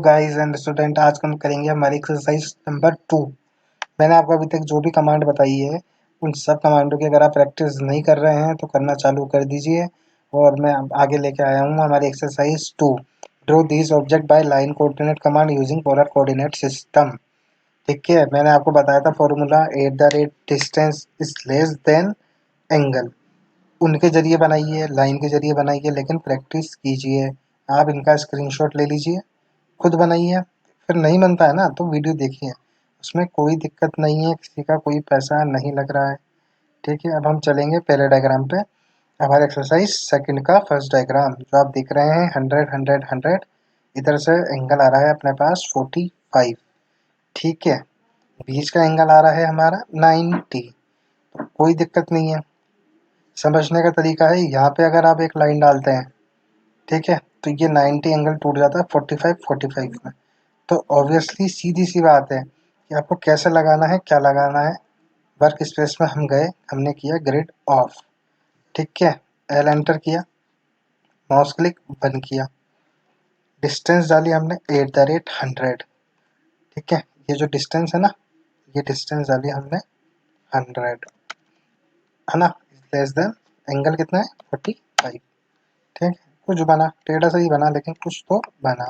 Guys and student, आज हम करेंगे हमारी एक्सरसाइज नंबर 2। मैंने आपको अभी तक जो भी कमांड बताई है उन सब कमांडों की अगर आप प्रैक्टिस नहीं कर रहे हैं तो करना चालू कर दीजिए। और मैं आगे लेके आया हूँ हमारी exercise 2। Draw this object by line coordinate command using polar coordinate system. ठीक है, मैंने आपको बताया था formula at the rate distance is less than angle. उनके जरिए बनाइए, लाइन के जरिए बनाइए, लेकिन प्रैक्टिस कीजिए। आप इनका स्क्रीनशॉट ले लीजिए, खुद बनाइए। फिर नहीं बनता है ना तो वीडियो देखिए, उसमें कोई दिक्कत नहीं है, किसी का कोई पैसा नहीं लग रहा है। ठीक है, अब हम चलेंगे पहले डायग्राम पे। हमारे एक्सरसाइज सेकंड का फर्स्ट डायग्राम जो आप देख रहे हैं 100 100 100। इधर से एंगल आ रहा है अपने पास 45। ठीक है, बीच का एंगल आ रहा है हमारा 90। तो कोई दिक्कत नहीं है। समझने का तरीका है, यहाँ पे अगर आप एक लाइन डालते हैं, ठीक है, तो ये 90 एंगल टूट जाता है 45 45 में। तो ऑब्वियसली सीधी सी बात है कि आपको कैसे लगाना है, क्या लगाना है। वर्क स्पेस में हम गए, हमने किया ग्रिड ऑफ। ठीक है, एल एंटर किया, माउस क्लिक बंद किया, डिस्टेंस डाली हमने एट द रेट 100। ठीक है, ये जो डिस्टेंस है ना, ये डिस्टेंस डाली हमने 100, है ना। लेस देन एंगल कितना है 45। ठीक है, कुछ बना, टेढ़ा सही बना लेकिन कुछ तो बना।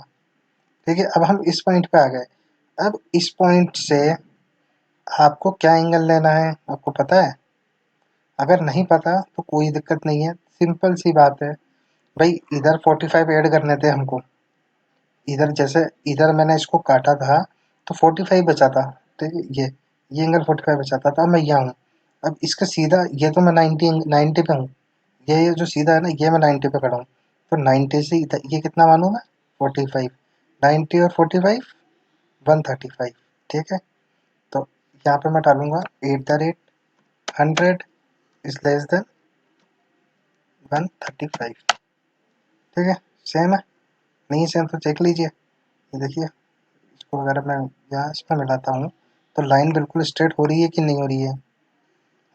ठीक है, अब हम इस पॉइंट पे आ गए। अब इस पॉइंट से आपको क्या एंगल लेना है आपको पता है? अगर नहीं पता तो कोई दिक्कत नहीं है, सिंपल सी बात है भाई। इधर 45 ऐड करने थे हमको। इधर जैसे इधर मैंने इसको काटा था तो 45 बचा था। ठीक है, ये एंगल 45 बचा था। अब मैं यहाँ हूँ, अब इसका सीधा ये तो मैं 90 पे हूँ। ये जो सीधा है ना, ये मैं 90 पे खड़ा हूँ। तो 90 से ये कितना मानूँ मैं? 45। 90 और 45 135। ठीक है, तो यहाँ पे मैं डालूंगा at the rate 100 is less than 135। ठीक है, सेम है? नहीं सेम तो चेक लीजिए। ये देखिए, इसको अगर मैं यहाँ इसमें मिलाता हूँ तो लाइन बिल्कुल स्ट्रेट हो रही है कि नहीं हो रही है?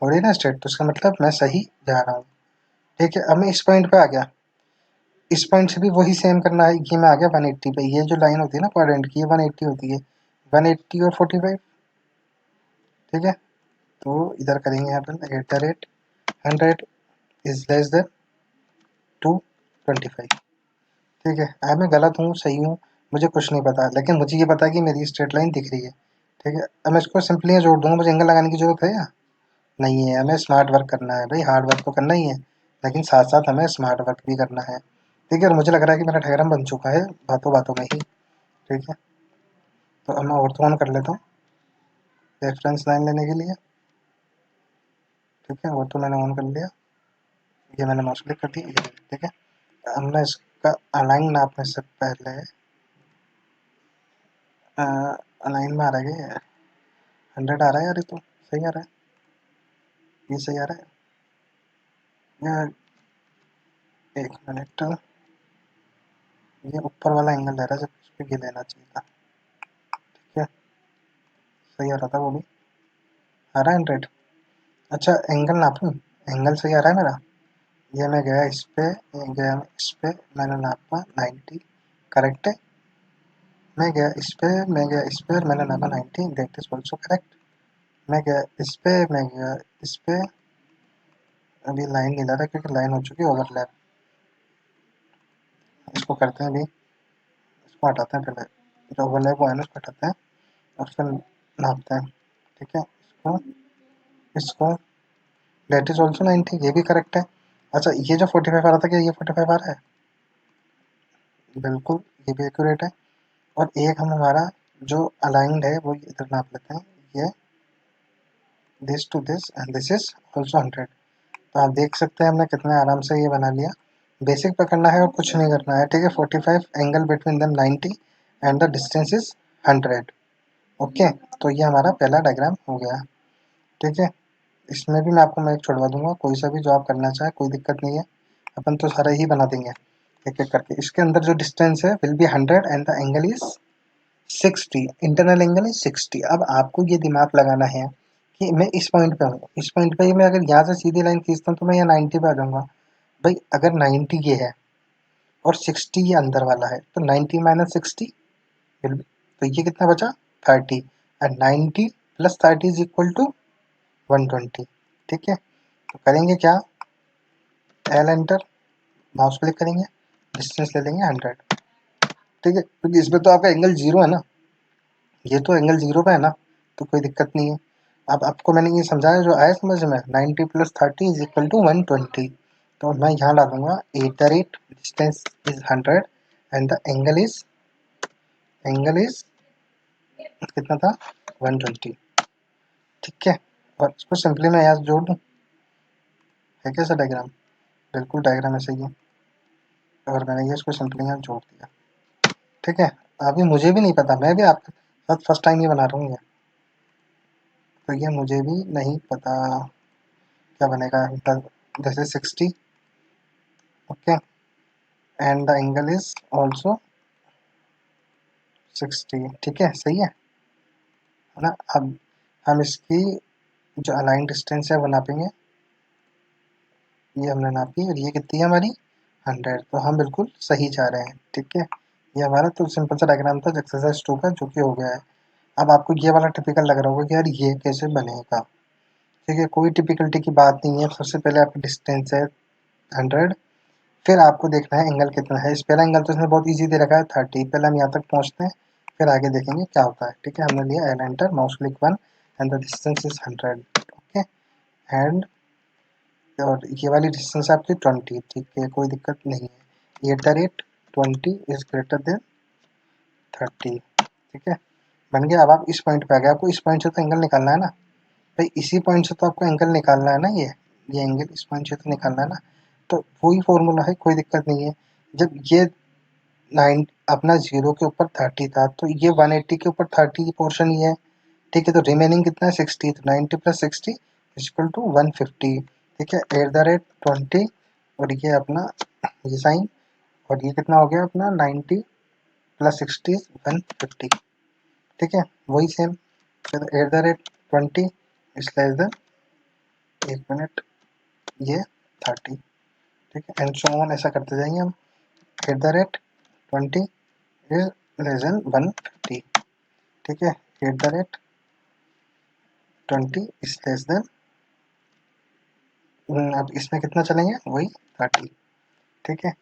हो रही है ना स्ट्रेट, तो इसका मतलब मैं सही जा रहा हूँ। ठीक है, अब मैं इस पॉइंट पे आ गया। इस पॉइंट से भी वही सेम करना है। ये मैं आ गया 180 पे। ये जो लाइन होती है ना क्वाड्रेंट की, ये 180 होती है। 180 और 45। ठीक है, तो इधर करेंगे यहाँ पर at the rate 100 is less than 225। ठीक है, अब मैं गलत हूँ सही हूँ मुझे कुछ नहीं पता, लेकिन मुझे ये पता है कि मेरी स्ट्रेट लाइन दिख रही है। ठीक है, अब मैं इसको सिंपली जोड़ दूंगा। मुझे एंगल लगाने की जरूरत है या नहीं है? हमें स्मार्ट वर्क करना है भाई, हार्ड वर्क तो करना ही है, लेकिन साथ साथ हमें स्मार्ट वर्क भी करना है। ठीक है, और मुझे लग रहा है कि मेरा डायग्राम बन चुका है बातों बातों में ही। ठीक है, तो अब मैं ऑर्थो ऑन कर लेता हूँ रेफरेंस लाइन लेने के लिए। ठीक है, ऑर्थो मैंने ऑन कर लिया, ये मैंने माउस क्लिक कर दिया। ठीक है, अब मैं इसका अलाइन नापने से पहले अलाइन में आ रहा है 100 आ रहा है यार, ये तो सही आ रहा है, ये सही आ रहा है यार। एक मिनट, ये ऊपर वाला एंगल ले रहा है जब इस पे ये लेना चाहिए था। ठीक है, सही आ रहा था वो भी, आ रहा है 100। अच्छा, एंगल नापूं? एंगल सही आ रहा है मेरा। ये मैं गया इस पे, ये गया इस पे, मैंने नापा 90। करेक्ट है, मैं गया इस पे और मैंने नापा 90। That is also correct. मैं गया इस पे, मैं गया इस पे। अभी लाइन नहीं ला रहा क्योंकि लाइन हो चुकी है ओवरलैप। इसको करते हैं अभी, इसको हटाते हैं पहले, जो ओवरलैप हुआ है ना उसको हटाते हैं और फिर नापते हैं। ठीक है, इसको इसको दैट इज ऑल्सो 90, ये भी करेक्ट है। अच्छा, ये जो 45 आ रहा था, क्या ये 45 आ रहा है? बिल्कुल, ये भी एक्यूरेट है। और एक हम हमारा जो अलाइंड है वो इधर नाप लेते हैं, ये this to this and this is also 100। तो आप देख सकते हैं हमने कितने आराम से ये बना लिया। बेसिक पकड़ना है और कुछ नहीं करना है। ठीक है, 45 angle between them 90 and the distance is 100। Okay, तो ये हमारा पहला डायग्राम हो गया। ठीक है, इसमें भी मैं आपको मैं एक छोड़वा दूंगा, कोई सा भी जो आप करना चाहे, कोई दिक्कत नहीं है। अपन तो सारा ही बना देंगे एक एक करके। इसके अंदर जो डिस्टेंस है will be 100 and the angle is 60। Internal angle is 60। अब आपको ये दिमाग लगाना है कि मैं इस पॉइंट पे हूँ, इस पॉइंट पे ही मैं अगर यहाँ से सीधी लाइन खींचता हूँ तो मैं यहाँ 90 पे आ जाऊंगा। भाई अगर 90 ये है और 60 ये अंदर वाला है तो 90 माइनस 60 तो ये कितना बचा 30 and 90 plus 30 is equal to 120। ठीक है, तो करेंगे क्या, एल एंटर, माउस क्लिक करेंगे, डिस्टेंस ले लेंगे 100। ठीक है, क्योंकि इसमें तो आपका एंगल जीरो है ना, ये तो एंगल जीरो पे है ना, तो कोई दिक्कत नहीं है। अब आपको मैंने ये समझाया, जो आया समझ में, 90 प्लस 30 इज इक्वल टू 120। तो मैं यहाँ डालूंगा at the rate distance is 100 and the angle is कितना था 120। ठीक है, और इसको सिंपली मैं यहाँ जोड़ दूँ, है कैसा डायग्राम, बिल्कुल डायग्राम ऐसे ही है, और मैंने ये इसको सिंपली यहाँ जोड़ दिया। ठीक है, अभी मुझे भी नहीं पता, मैं भी आपके साथ फर्स्ट टाइम ये बना रहा हूँ, तो ये मुझे भी नहीं पता क्या बनेगा। This is 60, okay, and the angle is also 60। ठीक है, सही है ना। अब हम इसकी जो अलाइन डिस्टेंस है वो नापेंगे, ये हमने नापी और ये कितनी है हमारी 100, तो हम बिल्कुल सही जा रहे हैं। ठीक है, ये हमारा तो सिंपल सा डायग्राम था एक्सरसाइज 2 का, जो कि हो गया है। अब आपको ये वाला टिपिकल लग रहा होगा कि यार ये कैसे बनेगा। ठीक है, कोई टिपिकलिटी की बात नहीं है। सबसे पहले आपकी डिस्टेंस है 100, फिर आपको देखना है एंगल कितना है। इस पहला एंगल तो इसने बहुत इजी दे रखा है 30, पहले हम यहाँ तक पहुँचते हैं, फिर आगे देखेंगे क्या होता है। ठीक है, हमने लिया L enter, mouse click 1 and the distance is 100। Okay, and और ये वाली डिस्टेंस आपकी 20। ठीक है, कोई दिक्कत नहीं है। At the rate 20 is greater than 30। ठीक है, बन गया। अब आप इस पॉइंट पे आ गए, आपको इस पॉइंट से तो एंगल निकालना है ना भाई, इसी पॉइंट से तो आपको एंगल निकालना है ना, ये एंगल इस पॉइंट से तो निकालना है ना। तो वही फॉर्मूला है, कोई दिक्कत नहीं है। जब ये 9 अपना 0 के ऊपर 30 था, तो ये 180 के ऊपर 30 पोर्शन ही है। ठीक है, तो रिमेनिंग कितना है 60, तो 90 प्लस 60 इक्वल टू 150। ठीक है, एट द रेट 20, और ये अपना ये साइन, और ये कितना हो गया अपना 90 प्लस 60 150। ठीक है, वही सेम, फिर at the rate 20 is less than, एक मिनट, ये 30। ठीक है, एंड सो ऑन, ऐसा करते जाएंगे हम। At the rate 20 is less than 150। ठीक है, at the rate 20 is less than, अब इसमें कितना चलेंगे, वही 30। ठीक है,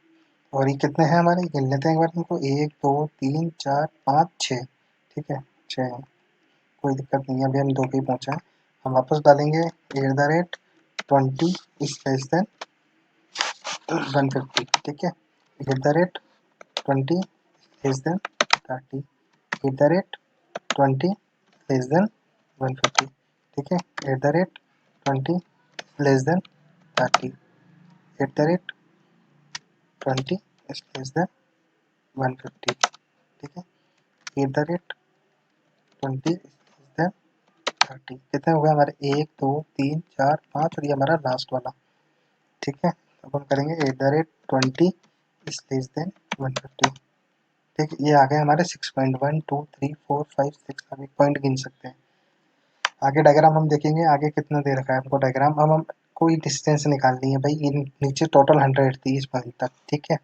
और ये कितने हैं हमारे, गिन लेते हैं एक बार इनको, 1 2 3 4 5 6। ठीक है, 6, कोई दिक्कत नहीं है, अभी हम 2 पे ही पहुँचे हैं। हम वापस डालेंगे at the rate 20 is less than 150। ठीक है, at the rate 20 less than 30, at the rate 20 less than 150। ठीक है, at the rate 20 less than 30, at the rate 20 is less than 150। ठीक है, at the rate 20 is less than 30। कितने हो गए हमारे, 1 2 3 4 5, और ये हमारा लास्ट वाला। ठीक है, अब हम करेंगे at the rate 20 is less than 150। ठीक है, ये आ गए हमारे 6 पॉइंट, 1 2 3 4 5 6, हम एक पॉइंट गिन सकते हैं। आगे डायग्राम हम देखेंगे, आगे कितना दे रखा है हमको डायग्राम। अब हम कोई डिस्टेंस निकालनी है भाई, ये नीचे टोटल 100 थी इस पॉइंट तक। ठीक है,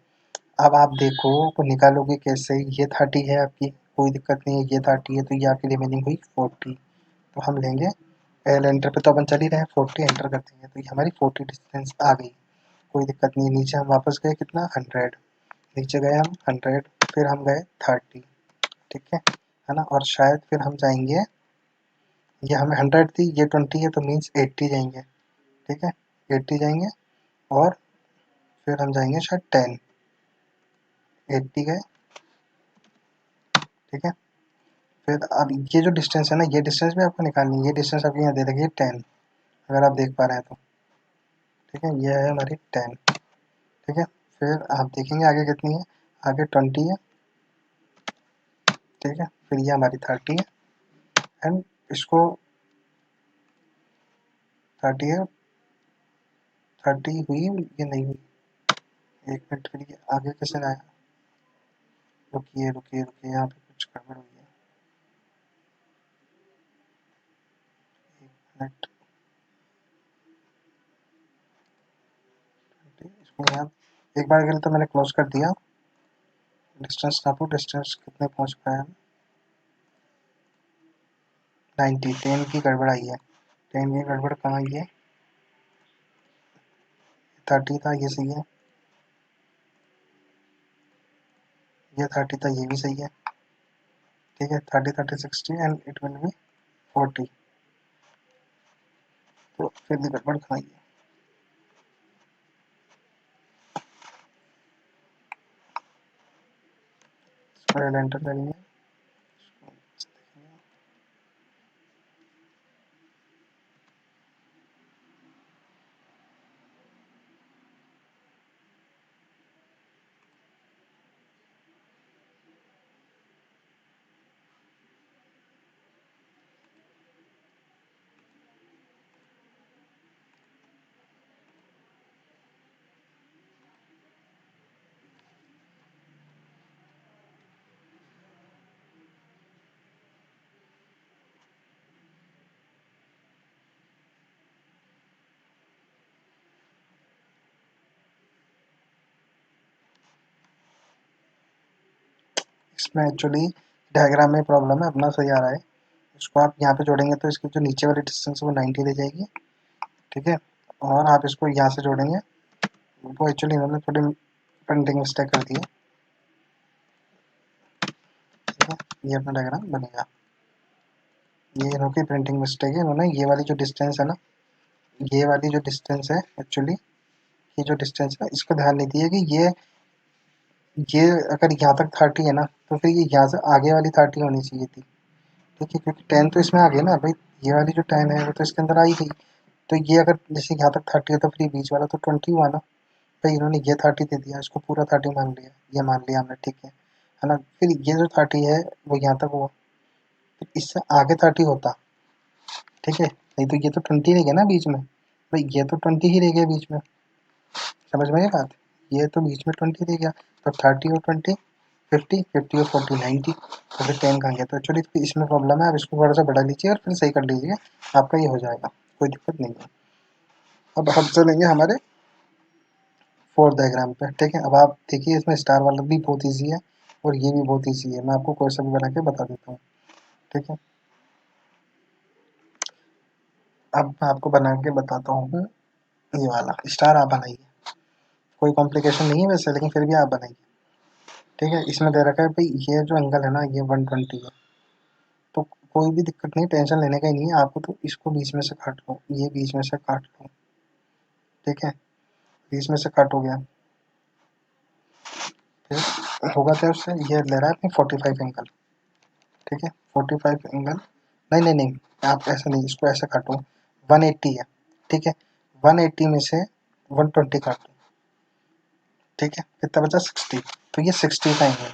अब आप देखो को निकालोगे कैसे, ये 30 है आपकी, कोई दिक्कत नहीं है, ये 30 है, तो ये आपकी रिमेनिंग हुई 40। तो हम लेंगे एल एंटर पे, तो अपन चल ही रहे हैं, 40 एंटर कर देंगे, तो ये हमारी 40 डिस्टेंस आ गई। कोई दिक्कत नहीं है, नीचे हम वापस गए कितना 100, नीचे गए हम 100, फिर हम गए 30। ठीक है ना, और शायद फिर हम जाएंगे, ये हमें 100 थी, ये 20 है, तो मीन्स 80 जाएंगे। ठीक है, 80 जाएंगे, और फिर हम जाएंगे शायद 10, 80 गए। ठीक है, फिर अब ये जो डिस्टेंस है ना, ये डिस्टेंस भी आपको निकालनी है। ये डिस्टेंस आपको यहाँ दे रखी है 10, अगर आप देख पा रहे हैं तो। ठीक है, ये है हमारी 10। ठीक है, फिर आप देखेंगे आगे कितनी है, आगे 20 है। ठीक है, फिर ये हमारी 30 है, एंड इसको 30 है, 30 हुई, ये नहीं हुई, एक मिनट, फिर ये आगे कैसे आया, रुकिए रुकिए रुकिए, यहाँ पे कुछ गड़बड़ हुई है, एक मिनट। इसको यहाँ एक बार के लिए तो मैंने क्लोज कर दिया। डिस्टेंस नापो, डिस्टेंस कितने पहुँच पाए हम, 90, 10 की गड़बड़ आई है। 10 की गड़बड़ कहाँ आई है? 30 था, ये सही है। ये 30 था, ये भी सही है। ठीक है, 30, 30, 60 एंड इट विल बी 40। तो फिर भी गड़बड़ कहाँ आई है? इसको एंटर करेंगे। इसमें एक्चुअली डायग्राम में प्रॉब्लम है, अपना सही आ रहा है। इसको आप यहाँ पे जोड़ेंगे तो इसकी जो नीचे वाली डिस्टेंस है वो 90 दे जाएगी। ठीक है, और आप इसको यहाँ से जोड़ेंगे, वो एक्चुअली इन्होंने थोड़ी प्रिंटिंग मिस्टेक कर दी है। ठीक है, ये अपना डायग्राम बनेगा। ये इनकी प्रिंटिंग मिस्टेक है, इन्होंने ये वाली जो डिस्टेंस है ना, ये वाली जो डिस्टेंस है एक्चुअली, ये जो डिस्टेंस है इसको ध्यान नहीं दिया कि ये अगर यहाँ तक 30 है ना, तो फिर ये यहाँ से आगे वाली 30 होनी चाहिए थी। ठीक है, क्योंकि 10 तो इसमें आ गई ना भाई, ये वाली जो 10 है वो तो इसके अंदर आई गई। तो ये अगर जैसे यहाँ तक 30 है तो फिर ये बीच वाला तो 20 हुआ ना। भाई इन्होंने ये 30 दे दिया, इसको पूरा 30 मान लिया, ये मान लिया हमने। ठीक है ना। फिर ये जो 30 है वो यहाँ तक हुआ, फिर इससे आगे 30 होता। ठीक है, नहीं तो ये तो 20 रह गया ना बीच में। भाई ये तो 20 ही रह गया बीच में, समझ में ये बात? ये तो बीच में 20 दे गया, तो 30 और 20 50, 50 और 40 90, तो फिर 10 कहाँ गया? तो एक्चुअली इसमें प्रॉब्लम है, आप इसको थोड़ा सा बढ़ा लीजिए और फिर सही कर लीजिए, आपका ये हो जाएगा, कोई दिक्कत नहीं है। अब हम चलेंगे हमारे फोर्थ डायग्राम पे। ठीक है, अब आप देखिए इसमें स्टार वाला भी बहुत ईजी है और ये भी बहुत ईजी है, मैं आपको क्वेश्चन बना के बता देता हूँ। ठीक है, अब मैं आपको बना के बताता हूँ। ये वाला स्टार आप बनाइए, कोई कॉम्प्लिकेशन नहीं है वैसे, लेकिन फिर भी आप बनाइए। ठीक है, इसमें दे रखा है भाई ये जो एंगल है ना ये 120 है, तो कोई भी दिक्कत नहीं, टेंशन लेने का ही नहीं है आपको। तो इसको बीच में से काट लो, ये बीच में से काट लो। ठीक है, बीच में से काट हो गया। फिर होगा क्या उससे, ये ले रहा है अपनी 45 एंगल। ठीक है, 45 एंगल, नहीं नहीं नहीं, आप ऐसा नहीं, इसको ऐसे काटो। 180 है। ठीक है, 180 में से 120 काट दो। ठीक है, कितना बचा? 60। तो ये 60 का एंगल,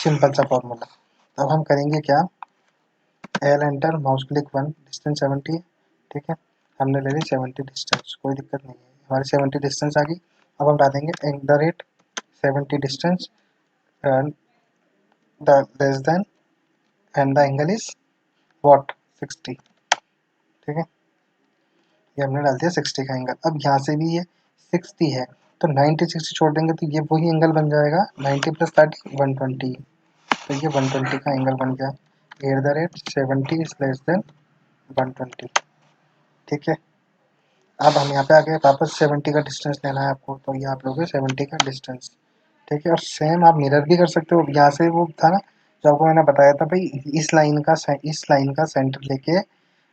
सिंपल सा फॉर्मूला। अब हम करेंगे क्या, L enter, mouse click 1, distance 70 है। ठीक है, हमने ले ली 70 डिस्टेंस, कोई दिक्कत नहीं है, हमारी 70 डिस्टेंस आ गई। अब हम डालेंगे at the rate 70 distance and the less than and the angle is what, 60। ठीक है, ये हमने डाल दिया 60 का एंगल। अब यहाँ से भी ये 60 है, तो 90 60 छोड़ देंगे तो ये वही एंगल बन जाएगा, 90 प्लस 30 120। तो ये 120 का एंगल बन गया, at the rate 70 is less than 120। ठीक है, अब हम यहाँ पे आ गए, वापस 70 का डिस्टेंस लेना है आपको, तो ये आप लोगे 70 का डिस्टेंस। ठीक है, और सेम आप मिरर भी कर सकते हो। यहाँ से वो था ना जो आपको मैंने बताया था भाई, इस लाइन का सेंटर लेके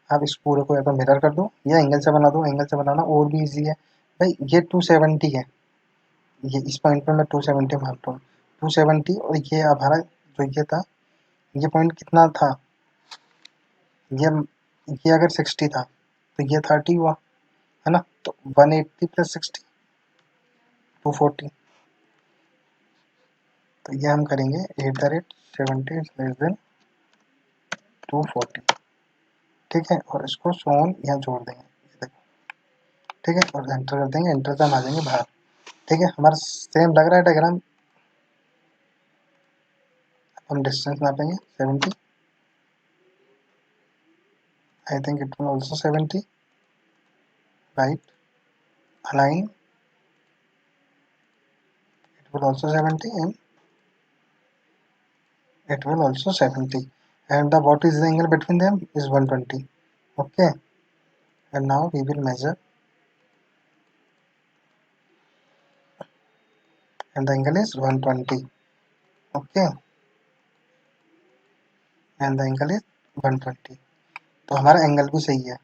आप इस पूरे को या तो मिरर कर दो या एंगल से बना दो। एंगल से बनाना और भी इजी है भाई। ये 270 है, ये इस पॉइंट पे मैं 270 मानता हूँ, 270। और ये हमारा जो ये था, ये पॉइंट कितना था, ये ये अगर 60 था तो ये 30 हुआ, है ना। तो 180 प्लस 60 240। तो ये हम करेंगे at the rate 70 less than 240। ठीक है, और इसको सोन यहाँ जोड़ देंगे, ये देखो। ठीक है, और एंटर कर देंगे, एंटर से हम आ जाएंगे बाहर। ठीक है, हमारा सेम लग रहा है डायग्राम। हम डिस्टेंस नापेंगे 70, I think it will also 70, right, align, it will also 70 and it will also 70, and the what is the angle between them is 120. Okay, and now we will measure, and the angle is 120. Okay, and the angle is 120. तो हमारा angle भी सही है,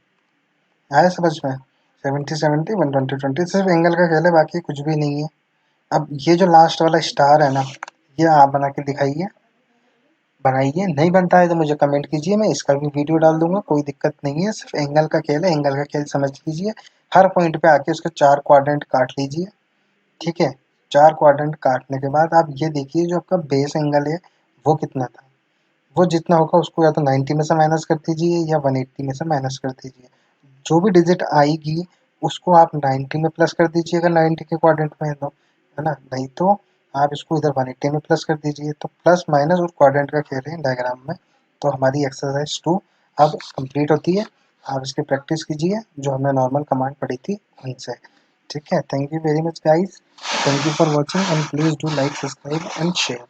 आया समझ में? 70 70 120 20 सिर्फ angle का खेल है, बाकी कुछ भी नहीं है। अब ये जो लास्ट वाला स्टार है ना, ये आप बना के दिखाइए, बनाइए। नहीं बनता है तो मुझे कमेंट कीजिए, मैं इसका भी वीडियो डाल दूंगा, कोई दिक्कत नहीं है। सिर्फ एंगल का खेल है, एंगल का खेल समझ लीजिए। हर पॉइंट पे आके उसके 4 क्वाड्रेंट काट लीजिए, ठीक है? 4 क्वाड्रेंट काटने के बाद आप ये देखिए जो आपका बेस एंगल है वो कितना था। वो जितना होगा उसको या तो 90 में से माइनस कर दीजिए या 180 में से माइनस कर दीजिए। जो भी डिजिट आएगी उसको आप 90 में प्लस कर दीजिए अगर 90 के क्वाड्रेंट में है तो, है ना? नहीं तो आप इसको इधर 180 में प्लस कर दीजिए। तो प्लस माइनस और क्वाड्रेंट का खेल है डायग्राम में। तो हमारी एक्सरसाइज 2 अब कंप्लीट होती है। आप इसकी प्रैक्टिस कीजिए जो हमने नॉर्मल कमांड पढ़ी थी उनसे। ठीक है? Thank you very much guys, thank you for watching and please do like, subscribe and share.